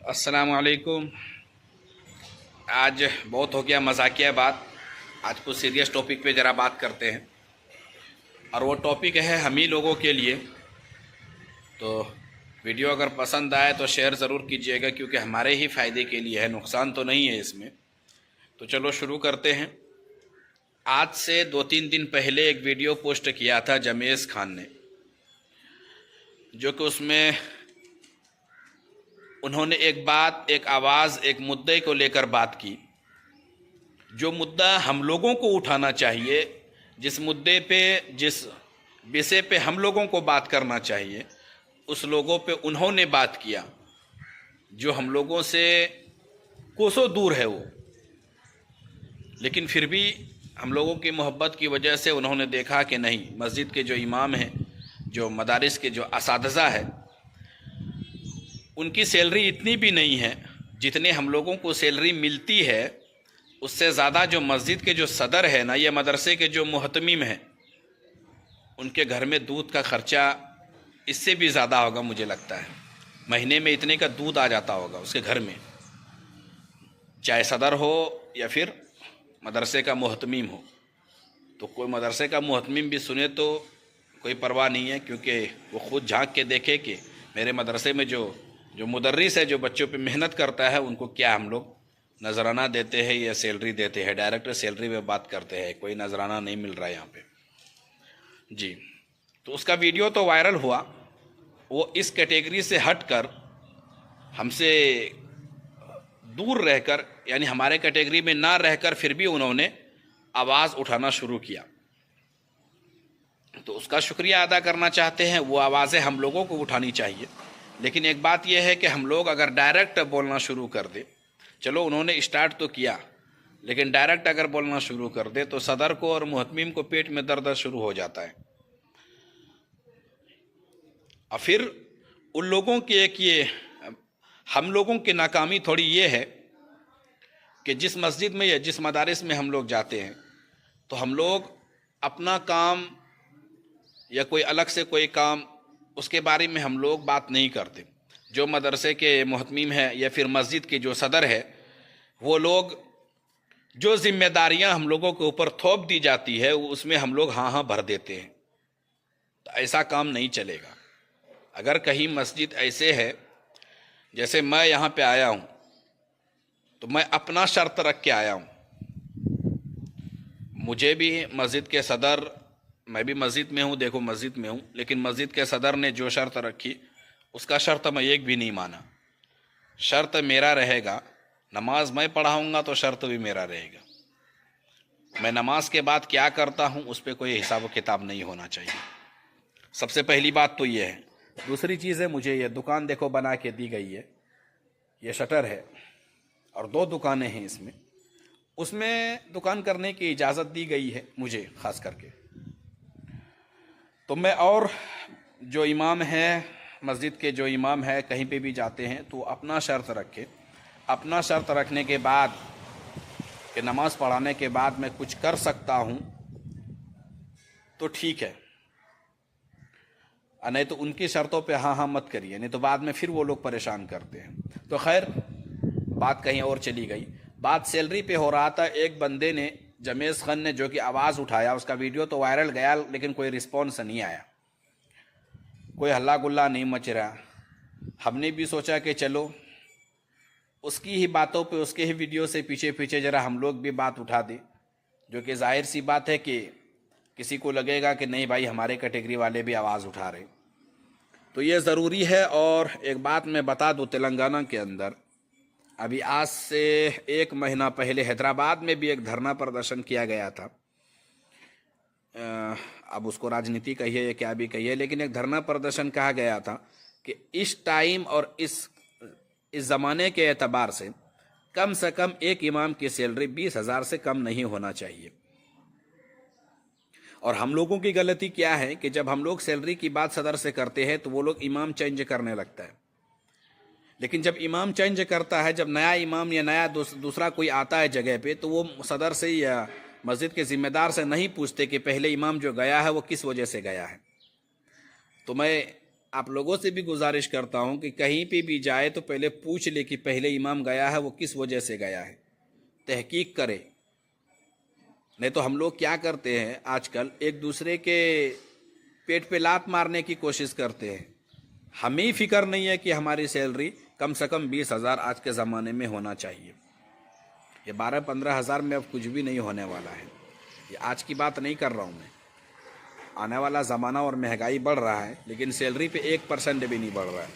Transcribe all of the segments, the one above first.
अस्सलाम वालेकुम। आज बहुत हो गया मजाकिया बात। आज कुछ सीरियस टॉपिक पे ज़रा बात करते हैं, और वो टॉपिक है हम ही लोगों के लिए। तो वीडियो अगर पसंद आए तो शेयर ज़रूर कीजिएगा, क्योंकि हमारे ही फ़ायदे के लिए है, नुकसान तो नहीं है इसमें। तो चलो शुरू करते हैं। आज से 2-3 दिन पहले एक वीडियो पोस्ट किया था जमेज़ खान ने, जो कि उसमें उन्होंने एक आवाज़, एक मुद्दे को लेकर बात की, जो मुद्दा हम लोगों को उठाना चाहिए, जिस मुद्दे पे, जिस विषय पे हम लोगों को बात करना चाहिए, उस लोगों पे उन्होंने बात किया, जो हम लोगों से कोसों दूर है वो। लेकिन फिर भी हम लोगों की मोहब्बत की वजह से उन्होंने देखा कि नहीं, मस्जिद के जो इमाम हैं, जो मदारिस के जो असातिज़ा है, उनकी सैलरी इतनी भी नहीं है जितने हम लोगों को सैलरी मिलती है। उससे ज़्यादा जो मस्जिद के जो सदर है ना, या मदरसे के जो मुहतमिम हैं, उनके घर में दूध का ख़र्चा इससे भी ज़्यादा होगा मुझे लगता है। महीने में इतने का दूध आ जाता होगा उसके घर में, चाहे सदर हो या फिर मदरसे का मुहतमिम हो। तो कोई मदरसे का मुहतमिम भी सुने तो कोई परवाह नहीं है, क्योंकि वो ख़ुद झांक के देखे कि मेरे मदरसे में जो मुदर्रिस है, जो बच्चों पे मेहनत करता है, उनको क्या हम लोग नजराना देते हैं या सैलरी देते हैं। डायरेक्ट सैलरी पे बात करते हैं, कोई नजराना नहीं मिल रहा है यहाँ पे जी। तो उसका वीडियो तो वायरल हुआ। वो इस कैटेगरी से हटकर, हमसे दूर रहकर, यानी हमारे कैटेगरी में ना रहकर, फिर भी उन्होंने आवाज़ उठाना शुरू किया। तो उसका शुक्रिया अदा करना चाहते हैं। वो आवाज़ें हम लोगों को उठानी चाहिए। लेकिन एक बात यह है कि हम लोग अगर डायरेक्ट बोलना शुरू कर दे, चलो उन्होंने स्टार्ट तो किया, लेकिन डायरेक्ट अगर बोलना शुरू कर दे तो सदर को और मुहतमिम को पेट में दर्द शुरू हो जाता है। और फिर उन लोगों की हम लोगों की नाकामी थोड़ी ये है कि जिस मस्जिद में या जिस मदारिस में हम लोग जाते हैं, तो हम लोग अपना काम या कोई अलग से कोई काम, उसके बारे में हम लोग बात नहीं करते। जो मदरसे के मुहतमिम है या फिर मस्जिद के जो सदर है, वो लोग जो जिम्मेदारियां हम लोगों के ऊपर थोप दी जाती है, उसमें हम लोग हाँ हाँ भर देते हैं। तो ऐसा काम नहीं चलेगा। अगर कहीं मस्जिद ऐसे है, जैसे मैं यहाँ पे आया हूँ, तो मैं अपना शर्त रख के आया हूँ। मुझे भी मस्जिद के सदर, मैं भी मस्जिद में हूँ, देखो मस्जिद में हूँ, लेकिन मस्जिद के सदर ने जो शर्त रखी, उसका शर्त मैं एक भी नहीं माना। शर्त मेरा रहेगा, नमाज मैं पढ़ाऊँगा तो शर्त भी मेरा रहेगा। मैं नमाज के बाद क्या करता हूँ उस पर कोई हिसाब किताब नहीं होना चाहिए। सबसे पहली बात तो ये है। दूसरी चीज़ है, मुझे ये दुकान देखो बना के दी गई है, ये शटर है और 2 दुकानें हैं इसमें। उसमें दुकान करने की इजाज़त दी गई है मुझे ख़ास करके। तो मैं, और जो इमाम है, मस्जिद के जो इमाम है, कहीं पे भी जाते हैं तो अपना शर्त रखे। अपना शर्त रखने के बाद कि नमाज़ पढ़ाने के बाद मैं कुछ कर सकता हूँ तो ठीक है, नहीं तो उनकी शर्तों पे हाँ हाँ मत करिए, नहीं तो बाद में फिर वो लोग परेशान करते हैं। तो खैर, बात कहीं और चली गई। बात सैलरी पे हो रहा था। एक बंदे ने, जमेज़ खान ने, जो कि आवाज़ उठाया, उसका वीडियो तो वायरल गया, लेकिन कोई रिस्पॉन्स नहीं आया, कोई हल्ला गुल्ला नहीं मच रहा। हमने भी सोचा कि चलो उसकी ही बातों पे, उसके ही वीडियो से पीछे पीछे ज़रा हम लोग भी बात उठा दें, जो कि जाहिर सी बात है कि किसी को लगेगा कि नहीं भाई, हमारे कैटेगरी वाले भी आवाज़ उठा रहे। तो ये ज़रूरी है। और एक बात मैं बता दूँ, तेलंगाना के अंदर अभी आज से 1 महीना पहले हैदराबाद में भी एक धरना प्रदर्शन किया गया था। अब उसको राजनीति कहिए या क्या भी कहिए, लेकिन एक धरना प्रदर्शन कहा गया था कि इस टाइम और इस ज़माने के एतबार से कम एक इमाम की सैलरी 20,000 से कम नहीं होना चाहिए। और हम लोगों की गलती क्या है कि जब हम लोग सैलरी की बात सदर से करते हैं तो वो लोग इमाम चेंज करने लगता है। लेकिन जब इमाम चेंज करता है, जब नया इमाम या नया दूसरा कोई आता है जगह पे, तो वो सदर से या मस्जिद के ज़िम्मेदार से नहीं पूछते कि पहले इमाम जो गया है वो किस वजह से गया है। तो मैं آپ لوگوں سے بھی گزارش کرتا ہوں کہ کہیں پہ بھی جائے تو پہلے پوچھ لے کہ پہلے امام گیا ہے وہ کس وجہ سے گیا ہے، تحقیق کرے. نہیں تو ہم لوگ کیا کرتے ہیں آج کل، ایک دوسرے کے پیٹ پہ لات مارنے کی کوشش کرتے ہیں. ہمیں فکر نہیں ہے کہ ہماری سیلری کم سے کم 20,000 آج کے زمانے میں ہونا چاہیے. یہ 12-15 ہزار میں اب کچھ بھی نہیں ہونے والا ہے. یہ آج کی بات نہیں کر رہا ہوں میں. آنے والا زمانہ اور مہنگائی بڑھ رہا ہے لیکن سیلری پہ 1% بھی نہیں بڑھ رہا ہے.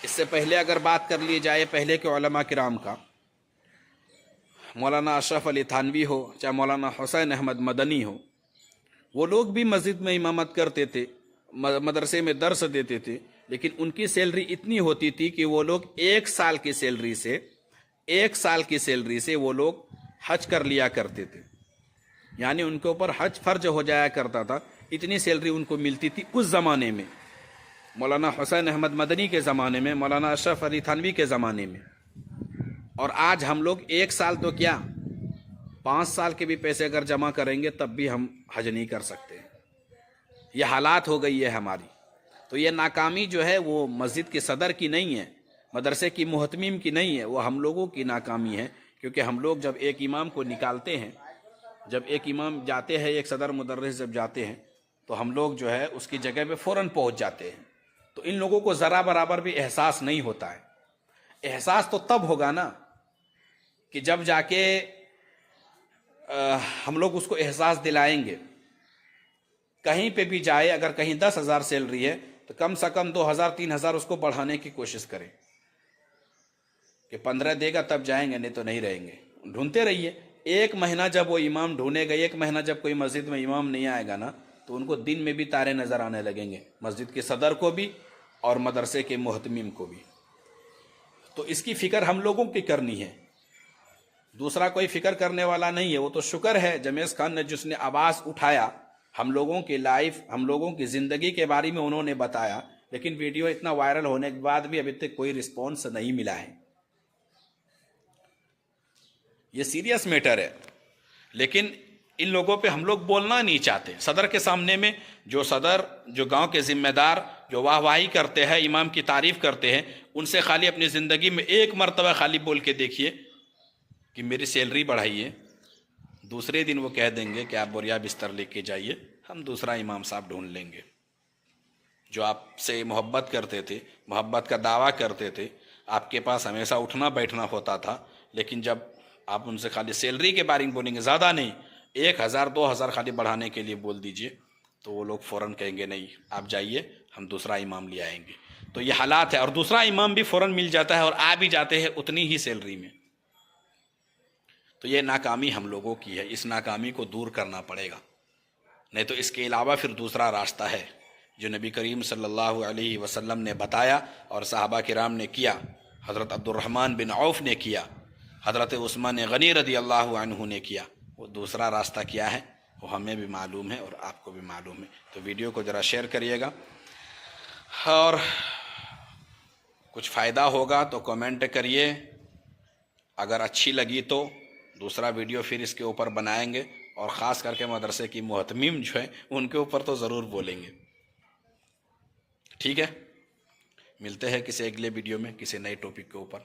اس سے پہلے اگر بات کر لی جائے پہلے کے علماء کرام کا، مولانا اشرف علی تھانوی ہو چاہے مولانا حسین احمد مدنی ہو، وہ لوگ بھی مسجد میں امامت کرتے تھے، مدرسے میں درس دیتے تھے، لیکن ان کی سیلری اتنی ہوتی تھی کہ وہ لوگ ایک سال کی سیلری سے وہ لوگ حج کر لیا کرتے تھے. یعنی ان کے اوپر حج فرض ہو جایا کرتا تھا، اتنی سیلری ان کو ملتی تھی اس زمانے میں، مولانا حسین احمد مدنی کے زمانے میں، مولانا اشرف علی تھانوی کے زمانے میں. اور آج ہم لوگ ایک سال تو کیا 5 سال کے بھی پیسے اگر جمع کریں گے تب بھی ہم حج نہیں کر سکتے. یہ حالات ہو گئی ہے ہماری. تو یہ ناکامی جو ہے وہ مسجد کے صدر کی نہیں ہے، مدرسے کی محتمیم کی نہیں ہے، وہ ہم لوگوں کی ناکامی ہے. کیونکہ ہم لوگ جب ایک امام کو نکالتے ہیں، جب ایک امام جاتے ہیں، ایک صدر مدرس جب جاتے ہیں تو ہم لوگ جو ہے اس کی جگہ پہ فوراً پہنچ جاتے ہیں. تو ان لوگوں کو ذرا برابر بھی احساس نہیں ہوتا ہے. احساس تو تب ہوگا نا کہ جب جا کے ہم لوگ اس کو احساس دلائیں گے. کہیں پہ بھی جائے، اگر کہیں 10,000 سیلری ہے تو کم سے کم 2,000-3,000 اس کو بڑھانے کی کوشش کریں کہ 15 دے گا تب جائیں گے، نہیں تو نہیں رہیں گے. ڈھونڈتے رہیے. ایک مہینہ جب وہ امام ڈھونڈے گا، ایک مہینہ جب کوئی مسجد میں امام نہیں آئے گا نا تو ان کو دن میں بھی تارے نظر آنے لگیں گے، مسجد کے صدر کو بھی اور مدرسے کے محتمیم کو بھی. تو اس کی فکر ہم لوگوں کی کرنی ہے، دوسرا کوئی فکر کرنے والا نہیں ہے. وہ تو شکر ہے جمیز خان نے جس نے آواز اٹھایا، ہم لوگوں کی لائف، ہم لوگوں کی زندگی کے بارے میں انہوں نے بتایا، لیکن ویڈیو اتنا وائرل ہونے کے بعد بھی ابھی تک کوئی رسپانس نہیں ملا ہے. یہ سیریس میٹر ہے. لیکن ان لوگوں پہ ہم لوگ بولنا نہیں چاہتے. صدر کے سامنے میں جو گاؤں کے ذمہ دار جو واہ واہی کرتے ہیں، امام کی تعریف کرتے ہیں، ان سے خالی اپنی زندگی میں ایک مرتبہ خالی بول کے دیکھیے کہ میری سیلری بڑھائیے. دوسرے دن وہ کہہ دیں گے کہ آپ بوریا بستر لے کے جائیے، ہم دوسرا امام صاحب ڈھونڈ لیں گے. جو آپ سے محبت کرتے تھے، محبت کا دعویٰ کرتے تھے، آپ کے پاس ہمیشہ اٹھنا بیٹھنا ہوتا تھا، لیکن جب آپ ان سے خالی سیلری کے بارے میں بولیں گے، زیادہ نہیں، 1,000-2,000 خالی بڑھانے کے لیے بول دیجئے، تو وہ لوگ فوراً کہیں گے نہیں آپ جائیے، ہم دوسرا امام لے آئیں گے. تو یہ حالات ہے. اور دوسرا امام بھی فوراً مل جاتا ہے اور آ بھی جاتے ہیں اتنی ہی سیلری میں. تو یہ ناکامی ہم لوگوں کی ہے. اس ناکامی کو دور کرنا پڑے گا. نہیں تو اس کے علاوہ پھر دوسرا راستہ ہے جو نبی کریم صلی اللہ علیہ وسلم نے بتایا اور صحابہ کرام نے کیا. حضرت عبد الرحمن بن عوف نے کیا، حضرت عثمان غنی رضی اللہ عنہ نے کیا. وہ دوسرا راستہ کیا ہے وہ ہمیں بھی معلوم ہے اور آپ کو بھی معلوم ہے. تو ویڈیو کو ذرا شیئر کریے گا، اور کچھ فائدہ ہوگا تو کمنٹ کریے. اگر اچھی لگی تو دوسرا ویڈیو پھر اس کے اوپر بنائیں گے، اور خاص کر کے مدرسے کی محتمیم جو ہیں ان کے اوپر تو ضرور بولیں گے. ٹھیک ہے، ملتے ہیں کسی اگلے ویڈیو میں کسی نئے ٹاپک کے اوپر.